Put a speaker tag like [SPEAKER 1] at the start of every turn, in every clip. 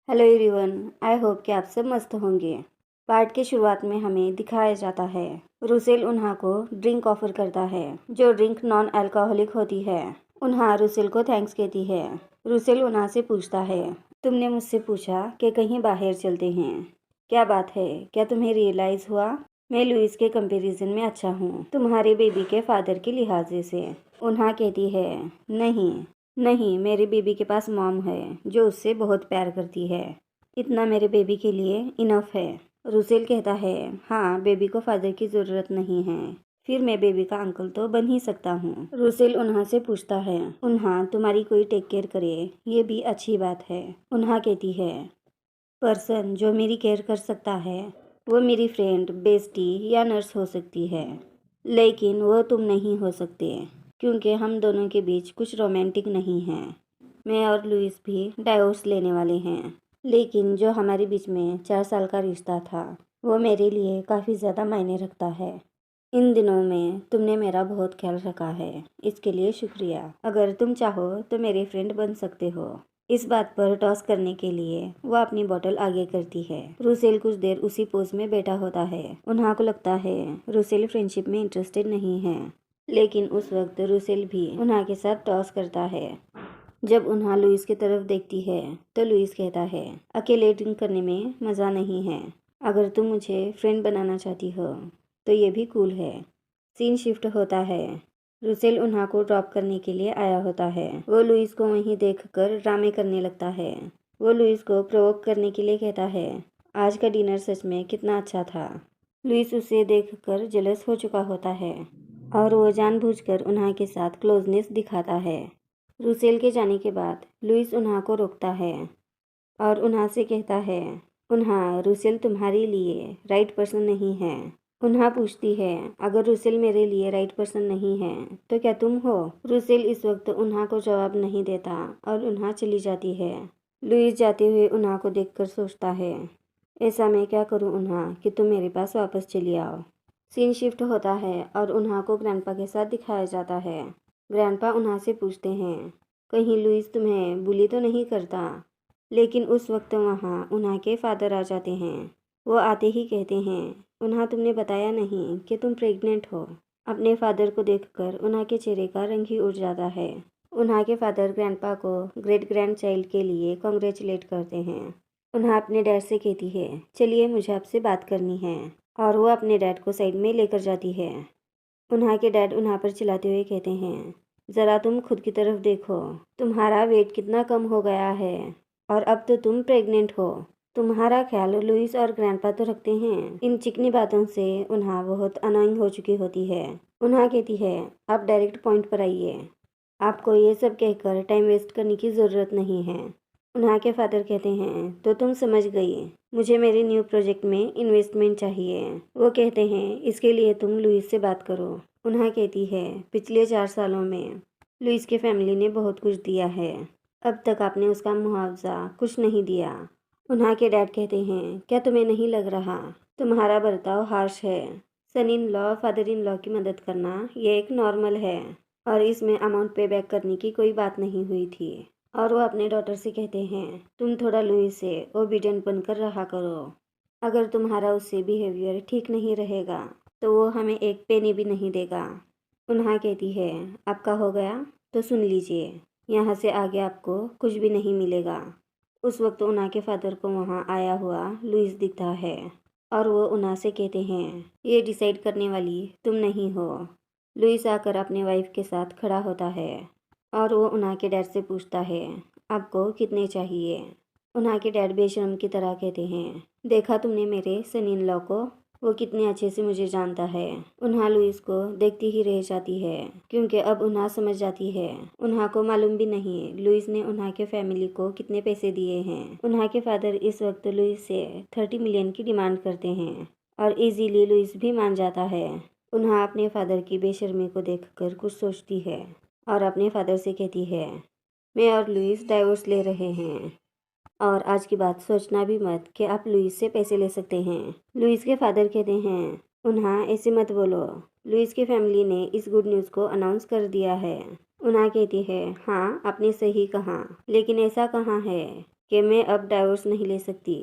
[SPEAKER 1] Hello everyone, I hope कि आप सब मस्त होंगे। पार्ट के शुरुआत में हमें दिखाया जाता है रुसेल उन्हा को ड्रिंक ऑफर करता है, जो ड्रिंक नॉन अल्कोहलिक होती है। उन्हा रुसेल को थैंक्स कहती है। रुसेल उन्हा से पूछता है, तुमने मुझसे पूछा कि कहीं बाहर चलते हैं, क्या बात है? क्या तुम्हें रियलाइज़ हुआ मैं लुइस के कंपैरिजन में अच्छा हूँ तुम्हारे बेबी के फादर के लिहाजे से? उन्हा कहती है, नहीं नहीं, मेरे बेबी के पास मॉम है जो उससे बहुत प्यार करती है। इतना मेरे बेबी के लिए इनफ है। रुसेल कहता है, हाँ, बेबी को फादर की ज़रूरत नहीं है, फिर मैं बेबी का अंकल तो बन ही सकता हूँ। रुसेल उन्हा से पूछता है, उन्हा तुम्हारी कोई टेक केयर करे, ये भी अच्छी बात है। उन्हा कहती है, पर्सन जो मेरी केयर कर सकता है वो मेरी फ्रेंड, बेस्टी या नर्स हो सकती है, लेकिन वो तुम नहीं हो सकते, क्योंकि हम दोनों के बीच कुछ रोमांटिक नहीं है। मैं और लुइस भी डाइवोर्स लेने वाले हैं, लेकिन जो हमारे बीच में 4 साल का रिश्ता था वो मेरे लिए काफ़ी ज़्यादा मायने रखता है। इन दिनों में तुमने मेरा बहुत ख्याल रखा है, इसके लिए शुक्रिया। अगर तुम चाहो तो मेरे फ्रेंड बन सकते हो। इस बात पर टॉस करने के लिए वो अपनी बोतल आगे करती है। रुसेल कुछ देर उसी पोज में बैठा होता है। उन्हा को लगता है रुसेल फ्रेंडशिप में इंटरेस्टेड नहीं है, लेकिन उस वक्त रुसेल भी उन्हा के साथ टॉस करता है। जब उन्हा लुइस की तरफ देखती है तो लुइस कहता है, अकेले ड्रिंक करने में मज़ा नहीं है। अगर तुम मुझे फ्रेंड बनाना चाहती हो तो ये भी कूल है। सीन शिफ्ट होता है। रुसेल उन्हा को ड्रॉप करने के लिए आया होता है। वो लुइस को वहीं देखकर ड्रामे करने लगता है। वो लुइस को प्रोवोक करने के लिए कहता है, आज का डिनर सच में कितना अच्छा था। लुइस उसे देखकर जेलस हो चुका होता है और वो जानबूझकर उन्हा के साथ क्लोजनेस दिखाता है। रुसेल के जाने के बाद लुइस उन्हा को रोकता है और उन्हा से कहता है, उन्हा, रुसेल तुम्हारे लिए राइट पर्सन नहीं है। उन्हा पूछती है, अगर रुसेल मेरे लिए राइट पर्सन नहीं है तो क्या तुम हो? रुसेल इस वक्त उन्हा को जवाब नहीं देता और उन्हा चली जाती है। लुइस जाते हुए उन्हा को देखकर सोचता है, ऐसा मैं क्या करूं उन्हा कि तुम मेरे पास वापस चली आओ। सीन शिफ्ट होता है और उन्हा को ग्रैंडपा के साथ दिखाया जाता है। ग्रैंडपा उन्हा से पूछते हैं, कहीं लुइस तुम्हें बुली तो नहीं करता? लेकिन उस वक्त वहाँ उन्हा के फादर आ जाते हैं। वो आते ही कहते हैं, उन्हा, तुमने बताया नहीं कि तुम प्रेग्नेंट हो। अपने फादर को देखकर उन्हा के चेहरे का रंग ही उड़ जाता है। उन्हा के फादर ग्रैंडपा को ग्रेट ग्रैंड चाइल्ड के लिए कॉन्ग्रेचुलेट करते हैं। उन्हा अपने डैड से कहती है, चलिए मुझे आपसे बात करनी है, और वो अपने डैड को साइड में लेकर जाती है। उन्हा के डैड उन्हा पर चिल्लाते हुए कहते हैं, ज़रा तुम खुद की तरफ देखो, तुम्हारा वेट कितना कम हो गया है और अब तो तुम प्रेग्नेंट हो। तुम्हारा ख्याल लुइस और ग्रैंडपा तो रखते हैं। इन चिकनी बातों से उन्हा बहुत अनोइंग हो चुकी होती है। उन्हा कहती है, आप डायरेक्ट पॉइंट पर आइए, आपको ये सब कहकर टाइम वेस्ट करने की ज़रूरत नहीं है। उन्हा के फादर कहते हैं, तो तुम समझ गई, मुझे मेरे न्यू प्रोजेक्ट में इन्वेस्टमेंट चाहिए। वो कहते हैं, इसके लिए तुम लुइस से बात करो। उन्हा कहती है, पिछले 4 सालों में लुइस के फैमिली ने बहुत कुछ दिया है, अब तक आपने उसका मुआवजा कुछ नहीं दिया। उन्हा के डैड कहते हैं, क्या तुम्हें नहीं लग रहा तुम्हारा बर्ताव हार्श है? Son in law father in law की मदद करना ये एक नॉर्मल है और इसमें अमाउंट पे बैक करने की कोई बात नहीं हुई थी। और वो अपने डॉटर से कहते हैं, तुम थोड़ा लुइस से ओबीडियंट बनकर रहा करो। अगर तुम्हारा उससे बिहेवियर ठीक नहीं रहेगा तो वो हमें एक पेनी भी नहीं देगा। उन्हा कहती है, आपका हो गया तो सुन लीजिए, यहाँ से आगे आपको कुछ भी नहीं मिलेगा। उस वक्त उन्हा के फादर को वहाँ आया हुआ लुइस दिखता है और वो उन्हा से कहते हैं, ये डिसाइड करने वाली तुम नहीं हो। लुइस आकर अपने वाइफ के साथ खड़ा होता है और वो उन्हा के डैड से पूछता है, आपको कितने चाहिए? उन्हा के डैड बेशर्म की तरह कहते हैं, देखा तुमने मेरे सन इन लॉ को, वो कितने अच्छे से मुझे जानता है। उन्हा लुइस को देखती ही रह जाती है, क्योंकि अब उन्हा समझ जाती है। उन्हा को मालूम भी नहीं लुइस ने उन्हा के फैमिली को कितने पैसे दिए हैं। उन्हा के फादर इस वक्त लुइस से 30 मिलियन की डिमांड करते हैं और इजीली लुइस भी मान जाता है। उन्हा अपने फादर की बेशर्मी को देखकर कुछ सोचती है और अपने फादर से कहती है, मैं और लुइस डाइवोर्स ले रहे हैं और आज की बात सोचना भी मत कि आप लुइस से पैसे ले सकते हैं। लुइस के फादर कहते हैं, उन्हा, ऐसे मत बोलो, लुइस की फैमिली ने इस गुड न्यूज़ को अनाउंस कर दिया है। उन्हा कहती है, हाँ, आपने सही कहा, लेकिन ऐसा कहाँ है कि मैं अब डाइवोर्स नहीं ले सकती।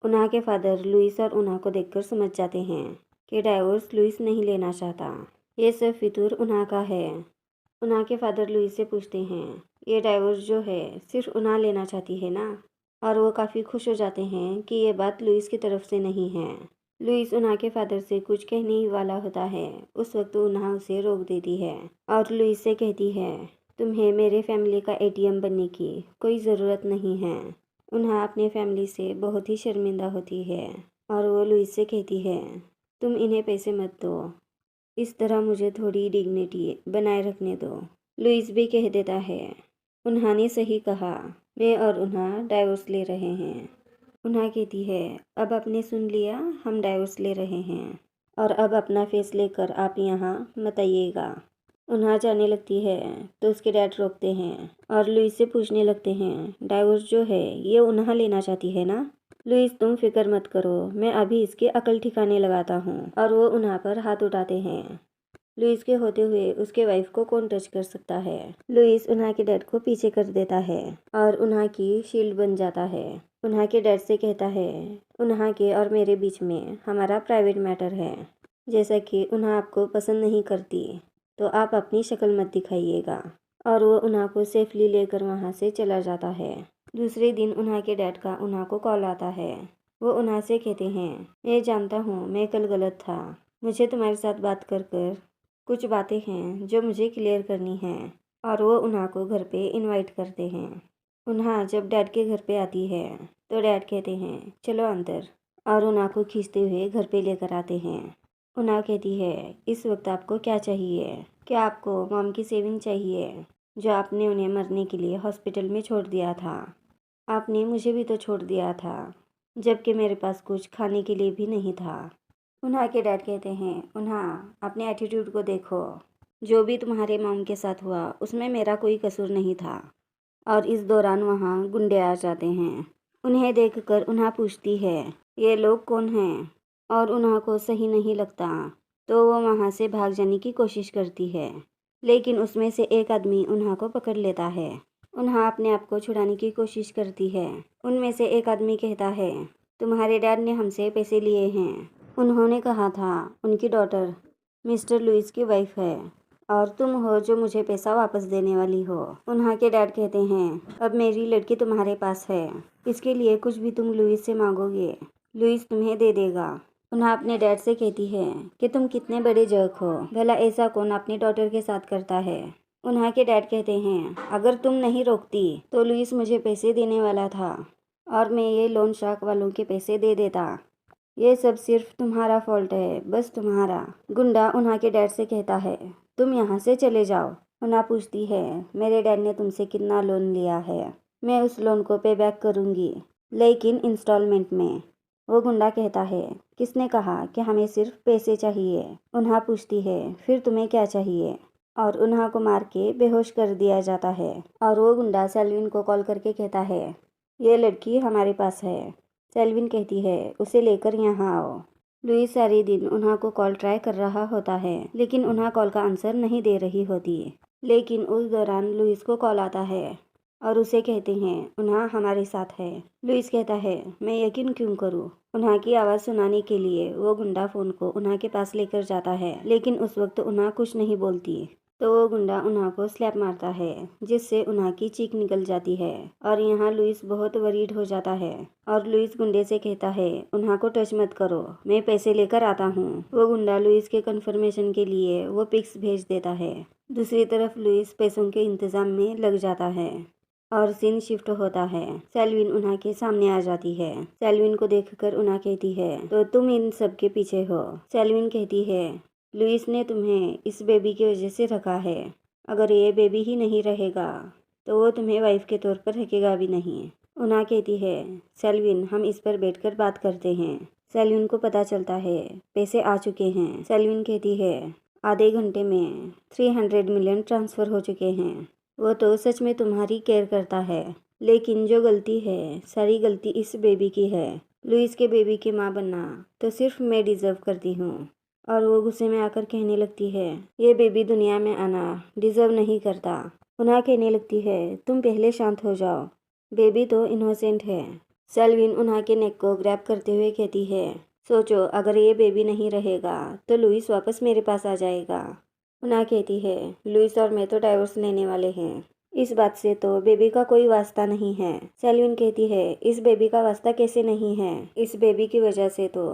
[SPEAKER 1] उन्हा के फादर लुइस और उन्हा को देखकर समझ जाते हैं कि डाइवोर्स लुइस नहीं लेना चाहता। ये सब फितूर उन्हा का है। उन्हा के फादर लुइस से पूछते हैं, ये डाइवोर्स जो है सिर्फ उन्हा लेना चाहती है ना? और वो काफ़ी खुश हो जाते हैं कि ये बात लुइस की तरफ से नहीं है। लुइस उन्हा के फादर से कुछ कहने ही वाला होता है। उस वक्त उन्हा उसे रोक देती है और लुइस से कहती है, तुम्हें मेरे फैमिली का एटीएम बनने की कोई ज़रूरत नहीं है। उन्हा अपने फैमिली से बहुत ही शर्मिंदा होती है और वो लुइस से कहती है, तुम इन्हें पैसे मत दो, इस तरह मुझे थोड़ी डिग्निटी बनाए रखने दो। लुइस भी कह देता है, उन्हा ने सही कहा, मैं और उन्हा डाइवोर्स ले रहे हैं। उन्हा कहती है, अब आपने सुन लिया, हम डाइवोर्स ले रहे हैं और अब अपना फेस लेकर आप यहाँ मत आइएगा। उन्हा जाने लगती है तो उसके डैड रोकते हैं और लुइस से पूछने लगते हैं, डाइवोर्स जो है ये उन्हा लेना चाहती है ना? लुइस, तुम फिक्र मत करो, मैं अभी इसकी अकल ठिकाने लगाता हूँ। और वो उन्हा पर हाथ उठाते हैं। लुइस के होते हुए उसके वाइफ को कौन टच कर सकता है? लुइस उन्हा के डैड को पीछे कर देता है और उन्हा की शील्ड बन जाता है। उन्हा के डैड से कहता है, उन्हा के और मेरे बीच में हमारा प्राइवेट मैटर है। जैसा कि उन्हा आपको पसंद नहीं करती तो आप अपनी शक्ल मत दिखाइएगा। और वो उन्हा को सेफली लेकर वहाँ से चला जाता है। दूसरे दिन उन्हा के डैड का उन्हा को कॉल आता है। वो उन्हा से कहते हैं, मैं जानता हूँ मैं कल गलत था, मुझे तुम्हारे साथ बात कर कुछ बातें हैं जो मुझे क्लियर करनी है। और वो उन्हा को घर पे इनवाइट करते हैं। उन्हा जब डैड के घर पे आती है तो डैड कहते हैं, चलो अंदर, और उन्हा को खींचते हुए घर पे लेकर आते हैं। उन्हा कहती है, इस वक्त आपको क्या चाहिए? क्या आपको मॉम की सेविंग चाहिए जो आपने उन्हें मरने के लिए हॉस्पिटल में छोड़ दिया था? आपने मुझे भी तो छोड़ दिया था, जबकि मेरे पास कुछ खाने के लिए भी नहीं था। उन्हा के डैड कहते हैं, उन्हा अपने एटीट्यूड को देखो, जो भी तुम्हारे मॉम के साथ हुआ उसमें मेरा कोई कसूर नहीं था। और इस दौरान वहाँ गुंडे आ जाते हैं। उन्हें देखकर उन्हा पूछती है, ये लोग कौन हैं? और उन्हा को सही नहीं लगता तो वो वहाँ से भाग जाने की कोशिश करती है, लेकिन उसमें से एक आदमी उन्हा को पकड़ लेता है। उन्हा अपने आप को छुड़ाने की कोशिश करती है। उनमें से एक आदमी कहता है, तुम्हारे डैड ने हमसे पैसे लिए हैं, उन्होंने कहा था उनकी डॉटर मिस्टर लुइस की वाइफ है और तुम हो जो मुझे पैसा वापस देने वाली हो। उन्हा के डैड कहते हैं, अब मेरी लड़की तुम्हारे पास है, इसके लिए कुछ भी तुम लुइस से मांगोगे लुइस तुम्हें दे देगा। उन्हा अपने डैड से कहती है कि तुम कितने बड़े जर्क हो, भला ऐसा कौन अपनी डॉटर के साथ करता है? उन्हा के डैड कहते हैं, अगर तुम नहीं रोकती तो लुइस मुझे पैसे देने वाला था और मैं ये लोन शार्क वालों के पैसे दे देता। ये सब सिर्फ तुम्हारा फॉल्ट है, बस तुम्हारा। गुंडा उन्हा के डैड से कहता है, तुम यहाँ से चले जाओ। उन्हा पूछती है, मेरे डैड ने तुमसे कितना लोन लिया है? मैं उस लोन को पे बैक करूँगी, लेकिन इंस्टॉलमेंट में। वो गुंडा कहता है, किसने कहा कि हमें सिर्फ पैसे चाहिए? उन्हा पूछती है, फिर तुम्हें क्या चाहिए? और उन्हा को मार के बेहोश कर दिया जाता है। और वो गुंडा सेल्विन को कॉल करके कहता है, ये लड़की हमारे पास है। सेल्विन कहती है, उसे लेकर यहाँ आओ। लुइस सारे दिन उन्हा को कॉल ट्राई कर रहा होता है, लेकिन उन्हा कॉल का आंसर नहीं दे रही होती। लेकिन उस दौरान लुइस को कॉल आता है और उसे कहते हैं, उन्हा हमारे साथ है। लुइस कहता है, मैं यकीन क्यों करूँ? उन्हा की आवाज़ सुनाने के लिए वो गुंडा फ़ोन को उन्हा के पास लेकर जाता है, लेकिन उस वक्त उन्हा कुछ नहीं बोलती। तो वो गुंडा उन्हा को स्लैप मारता है, जिससे उन्हा की चीख निकल जाती है। और यहाँ लुइस बहुत वरीड हो जाता है और लुइस गुंडे से कहता है, उन्हा को टच मत करो, मैं पैसे लेकर आता हूँ। वो गुंडा लुइस के कन्फर्मेशन के लिए वो पिक्स भेज देता है। दूसरी तरफ लुइस पैसों के इंतज़ाम में लग जाता है और सीन शिफ्ट होता है। सेल्विन उन्हा के सामने आ जाती है। सेल्विन को देखकर उन्हा कहती है, तो तुम इन सब के पीछे हो? सेल्विन कहती है, लुइस ने तुम्हें इस बेबी की वजह से रखा है। अगर ये बेबी ही नहीं रहेगा तो वो तुम्हें वाइफ के तौर पर रखेगा भी नहीं। उन्हा कहती है, सेल्विन हम इस पर बैठकर बात करते हैं। सेल्विन को पता चलता है पैसे आ चुके हैं। सेल्विन कहती है, आधे घंटे में 300 मिलियन ट्रांसफ़र हो चुके हैं। वो तो सच में तुम्हारी केयर करता है, लेकिन जो गलती है सारी गलती इस बेबी की है। लुइस के बेबी की माँ बनना तो सिर्फ मैं डिज़र्व करती हूँ। और वो गुस्से में आकर कहने लगती है, ये बेबी दुनिया में आना डिज़र्व नहीं करता। उन्हा कहने लगती है, तुम पहले शांत हो जाओ। बेबी तो इनोसेंट है। सेल्विन उन्हा के नेक को ग्रैब करते हुए कहती है, सोचो अगर ये बेबी नहीं रहेगा तो लुइस वापस मेरे पास आ जाएगा। उन्हा कहती है, लुइस और मैं तो डाइवोर्स लेने वाले हैं। इस बात से तो बेबी का कोई वास्ता नहीं है। सेल्विन कहती है, इस बेबी का वास्ता कैसे नहीं है? इस बेबी की वजह से तो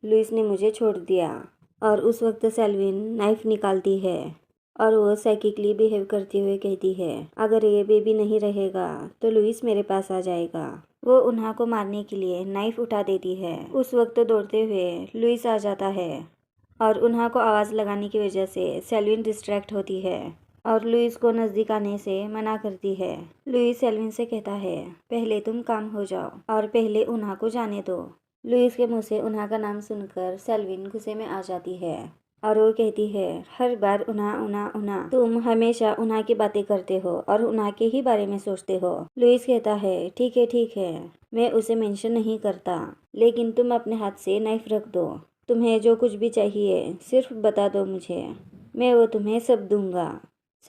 [SPEAKER 1] लुइस ने मुझे छोड़ दिया। और उस वक्त सेल्विन नाइफ निकालती है और वो साइकिकली बिहेव करते हुए कहती है, अगर ये बेबी नहीं रहेगा तो लुइस मेरे पास आ जाएगा। वो उन्हा को मारने के लिए नाइफ उठा देती है। उस वक्त दौड़ते हुए लुइस आ जाता है और उन्हा को आवाज़ लगाने की वजह से सेल्विन डिस्ट्रैक्ट होती है और लुइस को नज़दीक आने से मना करती है। लुइस सेल्विन से कहता है, पहले तुम काम हो जाओ और पहले उन्हा को जाने दो। लुइस के मुंह से उन्हा का नाम सुनकर सेल्विन गुस्से में आ जाती है और वो कहती है, हर बार उन्हा उन्हा उन्हा, तुम हमेशा उन्हा की बातें करते हो और उन्हा के ही बारे में सोचते हो। लुइस कहता है, ठीक है, मैं उसे मेंशन नहीं करता, लेकिन तुम अपने हाथ से नाइफ रख दो। तुम्हें जो कुछ भी चाहिए सिर्फ बता दो मुझे, मैं वो तुम्हें सब दूंगा।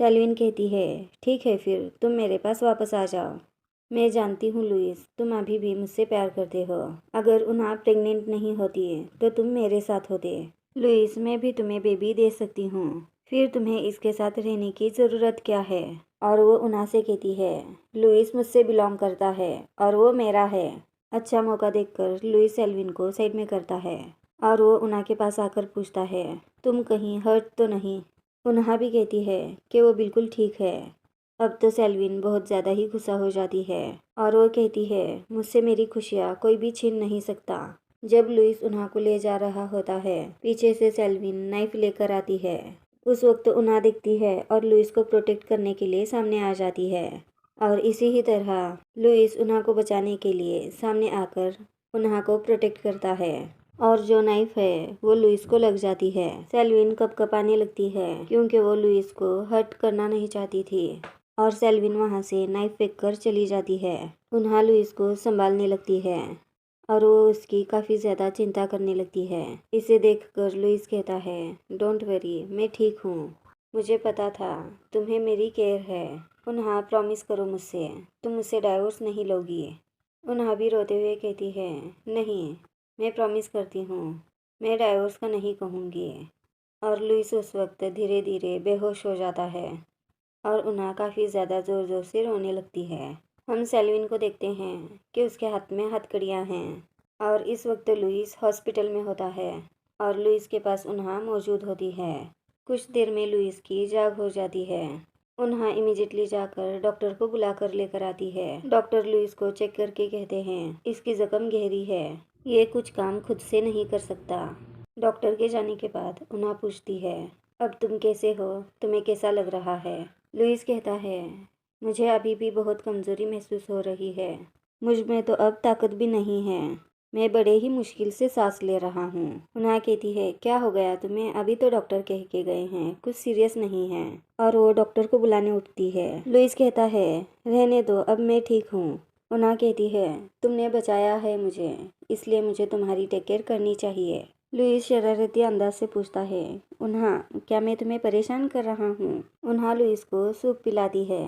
[SPEAKER 1] सेल्विन कहती है, ठीक है फिर तुम मेरे पास वापस आ जाओ। मैं जानती हूँ लुइस, तुम अभी भी मुझसे प्यार करते हो। अगर उन्हा प्रेग्नेंट नहीं होती तो तुम मेरे साथ होते। लुइस, मैं भी तुम्हें बेबी दे सकती हूँ, फिर तुम्हें इसके साथ रहने की ज़रूरत क्या है? और वो उन्हा से कहती है, लुइस मुझसे बिलोंग करता है और वो मेरा है। अच्छा मौका देखकर लुइस सेल्विन को साइड में करता है और वो उन्हा के पास आकर पूछता है, तुम कहीं हर्ट तो नहीं? उन्हा भी कहती है कि वो बिल्कुल ठीक है। अब तो सेल्विन बहुत ज़्यादा ही गुस्सा हो जाती है और वो कहती है, मुझसे मेरी खुशियाँ कोई भी छीन नहीं सकता। जब लुइस उन्हा को ले जा रहा होता है, पीछे से सेल्विन नाइफ लेकर आती है। उस वक्त उन्हा दिखती है और लुइस को प्रोटेक्ट करने के लिए सामने आ जाती है और इसी ही तरह लुइस उन्हा को बचाने के लिए सामने आकर उन्हा को प्रोटेक्ट करता है और जो नाइफ है वो लुइस को लग जाती है। सेल्विन कपकपाने लगती है क्योंकि वो लुइस को हर्ट करना नहीं चाहती थी और सेल्विन वहाँ से नाइफ फेंक कर चली जाती है। उन्हा लुइस को संभालने लगती है और वो उसकी काफ़ी ज़्यादा चिंता करने लगती है। इसे देखकर लुइस कहता है, डोंट वरी, मैं ठीक हूँ। मुझे पता था तुम्हें मेरी केयर है। उन्हा, प्रॉमिस करो मुझसे, तुम मुझसे डाइवोर्स नहीं लोगी। उन्हा भी रोते हुए कहती है, नहीं, मैं प्रॉमिस करती हूँ, मैं डाइवोर्स का नहीं कहूँगी। और लुइस उस वक्त धीरे धीरे बेहोश हो जाता है और उन्हा काफ़ी ज़्यादा ज़ोर ज़ोर से रोने लगती है। हम सेल्विन को देखते हैं कि उसके हाथ में हथकड़ियाँ हैं और इस वक्त लुइस हॉस्पिटल में होता है और लुइस के पास उन्हा मौजूद होती है। कुछ देर में लुइस की जाग हो जाती है। उन्हा इमीडिएटली जाकर डॉक्टर को बुला कर लेकर आती है। डॉक्टर लुइस को चेक करके कहते हैं, इसकी ज़ख्म गहरी है, ये कुछ काम खुद से नहीं कर सकता। डॉक्टर के जाने के बाद उन्हा पूछती है, अब तुम कैसे हो, तुम्हें कैसा लग रहा है? लुइस कहता है, मुझे अभी भी बहुत कमज़ोरी महसूस हो रही है, मुझ में तो अब ताकत भी नहीं है, मैं बड़े ही मुश्किल से सांस ले रहा हूँ। उन्हा कहती है, क्या हो गया तुम्हें? अभी तो डॉक्टर कह के गए हैं कुछ सीरियस नहीं है। और वो डॉक्टर को बुलाने उठती है। लुइस कहता है, रहने दो, अब मैं ठीक हूँ। उन्हा कहती है, तुमने बचाया है मुझे, इसलिए मुझे तुम्हारी टेक केयर करनी चाहिए। लुइस शरारती अंदाज से पूछता है, उन्हा, क्या मैं तुम्हें परेशान कर रहा हूँ? उन्हा लुइस को सूप पिलाती है।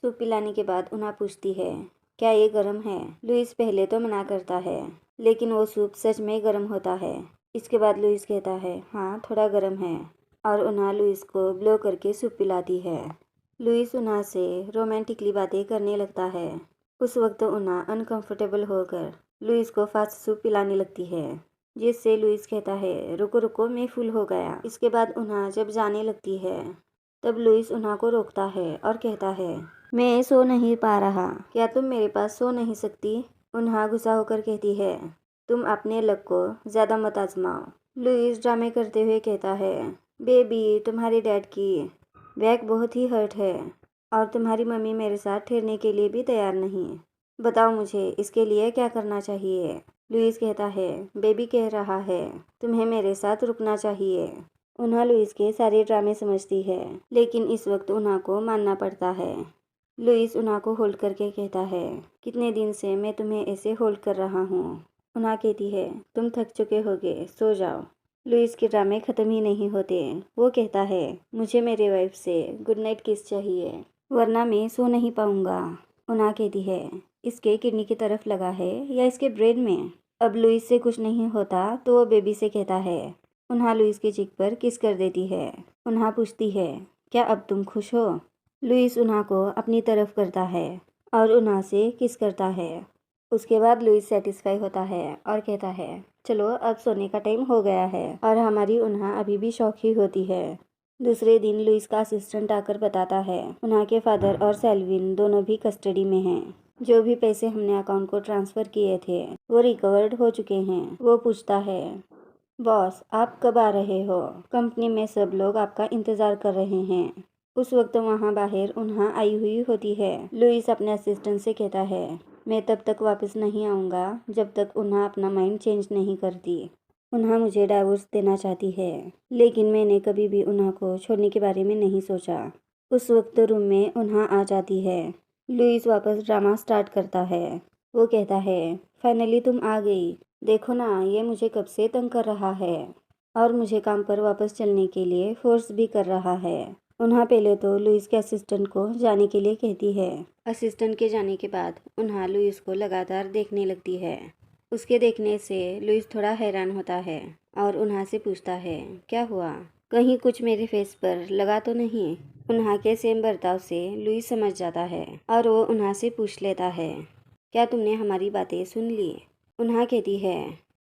[SPEAKER 1] सूप पिलाने के बाद उन्हा पूछती है, क्या ये गर्म है? लुइस पहले तो मना करता है, लेकिन वो सूप सच में गर्म होता है। इसके बाद लुइस कहता है, हाँ थोड़ा गर्म है, और उन्हा लुइस को ब्लो करके सूप पिलाती है। लुइस उन्हा से रोमांटिकली बातें करने लगता है। उस वक्त उन्हा अनकंफर्टेबल होकर लुइस को फास्ट सूप पिलाने लगती है, जिससे लुइस कहता है, रुको रुको, मैं फुल हो गया। इसके बाद उन्हा जब जाने लगती है तब लुइस उन्हा को रोकता है और कहता है, मैं सो नहीं पा रहा, क्या तुम मेरे पास सो नहीं सकती? उन्हा गुस्सा होकर कहती है, तुम अपने लक को ज़्यादा मत आजमाओ। लुइस ड्रामे करते हुए कहता है, बेबी, तुम्हारे डैड की बैक बहुत ही हर्ट है और तुम्हारी मम्मी मेरे साथ ठहरने के लिए भी तैयार नहीं। बताओ मुझे इसके लिए क्या करना चाहिए? लुइस कहता है, बेबी कह रहा है तुम्हें मेरे साथ रुकना चाहिए। उन्हा लुइस के सारे ड्रामे समझती है, लेकिन इस वक्त उन्हा को मानना पड़ता है। लुइस उन्हा को होल्ड करके कहता है, कितने दिन से मैं तुम्हें ऐसे होल्ड कर रहा हूँ। उन्हा कहती है, तुम थक चुके होगे, सो जाओ। लुइस के ड्रामे ख़त्म ही नहीं होते। वो कहता है, मुझे मेरे वाइफ से गुड नाइट किस चाहिए, वरना मैं सो नहीं पाऊँगा। उन्हा कहती है, इसके किडनी की तरफ लगा है या इसके ब्रेन में। अब लुइस से कुछ नहीं होता तो वो बेबी से कहता है। उन्हा लुइस की चीख पर किस कर देती है। उन्हा पूछती है, क्या अब तुम खुश हो? लुइस उन्हा को अपनी तरफ करता है और उन्हा से किस करता है। उसके बाद लुइस सेटिस्फाई होता है और कहता है, चलो अब सोने का टाइम हो गया है। और हमारी उन्हा अभी भी शौक ही होती है। दूसरे दिन लुइस का असिस्टेंट आकर बताता है, उन्हा के फादर और सेल्विन दोनों भी कस्टडी में हैं। जो भी पैसे हमने अकाउंट को ट्रांसफ़र किए थे वो रिकवर्ड हो चुके हैं। वो पूछता है, बॉस आप कब आ रहे हो? कंपनी में सब लोग आपका इंतज़ार कर रहे हैं। उस वक्त वहाँ बाहर उन्हा आई हुई होती है। लुइस अपने असिस्टेंट से कहता है, मैं तब तक वापस नहीं आऊँगा जब तक उन्हा अपना माइंड चेंज नहीं करती। उन्हा मुझे डाइवोर्स देना चाहती है, लेकिन मैंने कभी भी उन्हा को छोड़ने के बारे में नहीं सोचा। उस वक्त रूम में उन्हा आ जाती है। लुइस वापस ड्रामा स्टार्ट करता है। वो कहता है, फाइनली तुम आ गई। देखो ना, ये मुझे कब से तंग कर रहा है और मुझे काम पर वापस चलने के लिए फोर्स भी कर रहा है। उन्हा पहले तो लुइस के असिस्टेंट को जाने के लिए कहती है। असिस्टेंट के जाने के बाद उन्हा लुइस को लगातार देखने लगती है। उसके देखने से लुइस थोड़ा हैरान होता है और उन्हा से पूछता है, क्या हुआ? कहीं कुछ मेरे फेस पर लगा तो नहीं? उन्हा के सेम बर्ताव से लुइस समझ जाता है और वो उन्हा से पूछ लेता है, क्या तुमने हमारी बातें सुन ली? उन्हा कहती है,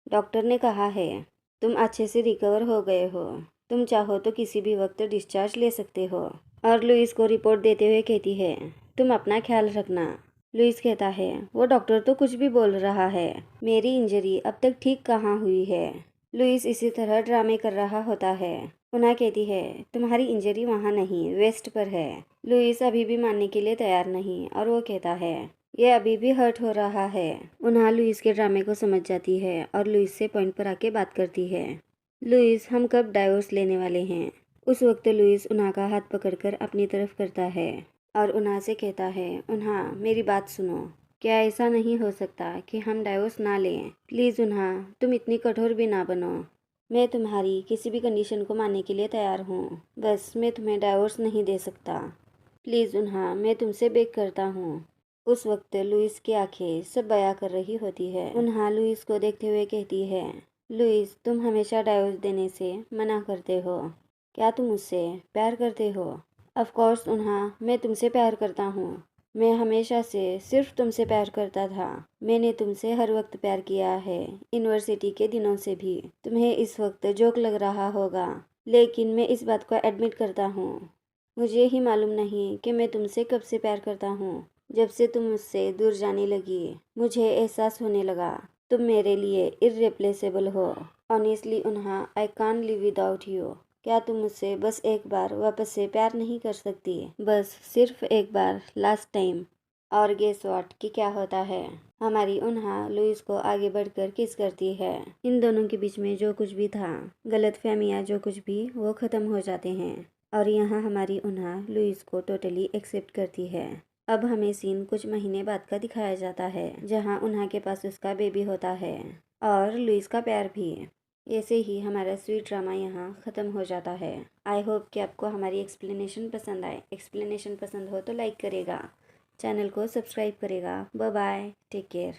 [SPEAKER 1] डॉक्टर ने कहा है तुम अच्छे से रिकवर हो गए हो। तुम चाहो तो किसी भी वक्त डिस्चार्ज ले सकते हो। और लुइस को रिपोर्ट देते हुए कहती है, तुम अपना ख्याल रखना। लुइस कहता है, वो डॉक्टर तो कुछ भी बोल रहा है, मेरी इंजरी अब तक ठीक कहाँ हुई है। लुइस इसी तरह ड्रामे कर रहा होता है। उन्हा कहती है, तुम्हारी इंजरी वहाँ नहीं, वेस्ट पर है। लुइस अभी भी मानने के लिए तैयार नहीं और वो कहता है, ये अभी भी हर्ट हो रहा है। उन्हा लुइस के ड्रामे को समझ जाती है और लुइस से पॉइंट पर आके बात करती है। लुइस, हम कब डाइवोर्स लेने वाले हैं? उस वक्त लुइस उन्हा का हाथ पकड़कर अपनी तरफ करता है और उन्हा से कहता है, उन्हा मेरी बात सुनो। क्या ऐसा नहीं हो सकता कि हम डाइवोर्स ना लें? प्लीज़ उन्हा, तुम इतनी कठोर भी ना बनो। मैं तुम्हारी किसी भी कंडीशन को मानने के लिए तैयार हूँ, बस मैं तुम्हें डाइवोर्स नहीं दे सकता। प्लीज़ उन्हा, मैं तुमसे बेग करता हूँ। उस वक्त लुइस की आंखें सब बयां कर रही होती है। उन्हा लुइस को देखते हुए कहती है, लुइस तुम हमेशा डाइवोर्स देने से मना करते हो। क्या तुम मुझसे प्यार करते हो? ऑफ कोर्स उन्हा, मैं तुमसे प्यार करता हूँ। मैं हमेशा से सिर्फ तुमसे प्यार करता था। मैंने तुमसे हर वक्त प्यार किया है, यूनिवर्सिटी के दिनों से भी। तुम्हें इस वक्त जोक लग रहा होगा, लेकिन मैं इस बात को एडमिट करता हूँ। मुझे ही मालूम नहीं कि मैं तुमसे कब से प्यार करता हूँ। जब से तुम मुझसे दूर जाने लगी, मुझे एहसास होने लगा तुम मेरे लिए इर्रिप्लेसेबल हो। ऑनेस्टली उन्हा, I can't live without you. क्या तुम मुझसे बस एक बार वापस से प्यार नहीं कर सकती? बस सिर्फ एक बार, लास्ट टाइम। और गेस व्हाट कि क्या होता है? हमारी उन्हा लुइस को आगे बढ़कर किस करती है। इन दोनों के बीच में जो कुछ भी था, गलतफहमियां जो कुछ भी, वो ख़त्म हो जाते हैं और यहाँ हमारी उन्हा लुइस को टोटली एक्सेप्ट करती है। अब हमें सीन कुछ महीने बाद का दिखाया जाता है, जहाँ उन्हा के पास उसका बेबी होता है और लुइस का प्यार भी। ऐसे ही हमारा स्वीट ड्रामा यहाँ ख़त्म हो जाता है। आई होप कि आपको हमारी एक्सप्लेनेशन पसंद आए। एक्सप्लेनेशन पसंद हो तो लाइक करेगा, चैनल को सब्सक्राइब करेगा। Bye bye, take care.